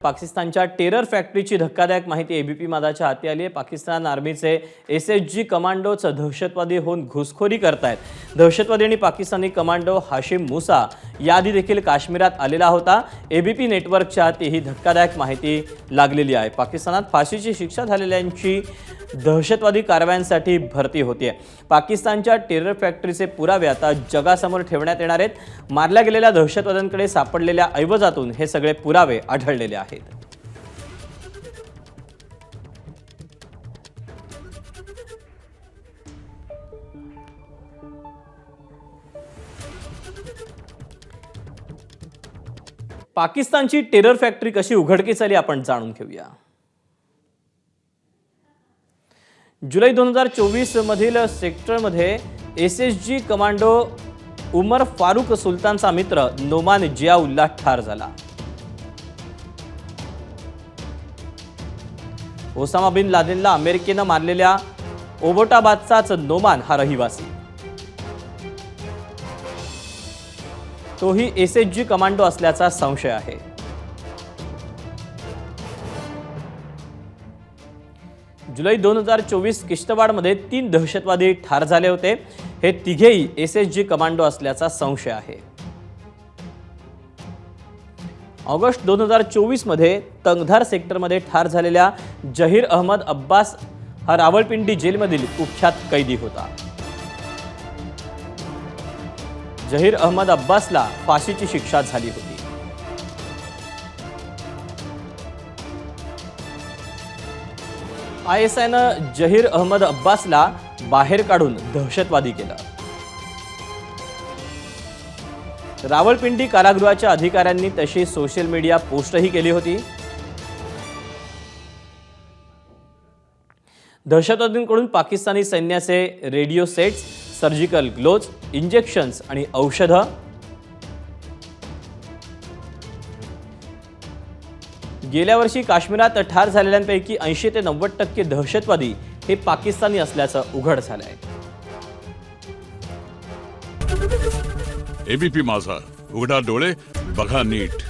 पाकिस्तानच्या टेरर फॅक्टरीची धक्कादायक माहिती एबीपी माझाच्या हाती आली आहे। पाकिस्तान आर्मीचे एसएचजी कमांडोच दहशतवादी होऊन घुसखोरी करतायत। दहशतवादी आणि पाकिस्तानी कमांडो हाशिम मुसा याआधी देखील काश्मीरात आलेला होता। एबीपी नेटवर्कच्या हाती ही धक्कादायक माहिती लागलेली आहे। पाकिस्तानात फाशीची शिक्षा झालेल्यांची दहशतवादी कारवायांसाठी भरती होते। पाकिस्तानच्या टेरर फॅक्टरीचे पुरावे आता जगासमोर ठेवण्यात येणार आहेत। मारल्या गेलेल्या दहशतवाद्यांकडे सापडलेल्या ऐवजातून हे सगळे पुरावे आढळलेले आहेत। पाकिस्तानची टेरर फॅक्टरी कशी उघडकीस आली आपण जाणून घेऊया। जुलै 2024 मधील सेक्टरमध्ये एसएचजी कमांडो उमर फारूक सुलतानचा मित्र नोमान जियाउल्लाह ठार झाला। ओसामा बिन लादेनला अमेरिकेने मारलेल्या ओबोटाबादचाच नोमान हा रहिवासी। तोही एसएचजी कमांडो असल्याचा संशय आहे। जुलै 2024 किश्तवाडमध्ये 3 दहशतवादी ठार झाले होते। हे तिघेही एसएचजी कमांडो असल्याचा संशय आहे। ऑगस्ट 2024 मध्ये तंगधार सेक्टरमध्ये ठार झालेल्या जहीर अहमद अब्बास हा रावळपिंडी जेलमधील कुख्यात कैदी होता। जहीर अहमद अब्बासला फाशीची शिक्षा झाली होती। आयएसआयनं जहीर अहमद अब्बासला बाहेर काढून दहशतवादी केलं। रावळपिंडी कारागृहाच्या अधिकाऱ्यांनी तशी सोशल मीडिया पोस्टही केली होती। दहशतवाद्यांकडून पाकिस्तानी सैन्याचे radio sets, surgical gloves, injections आणि औषधं, गेल्या वर्षी काश्मीरात ठार झालेल्यांपैकी 80 ते 90% दहशतवादी हे पाकिस्तानी असल्याचं उघड झालं आहे। एबीपी माझा, उघडा डोळे बघा नीट।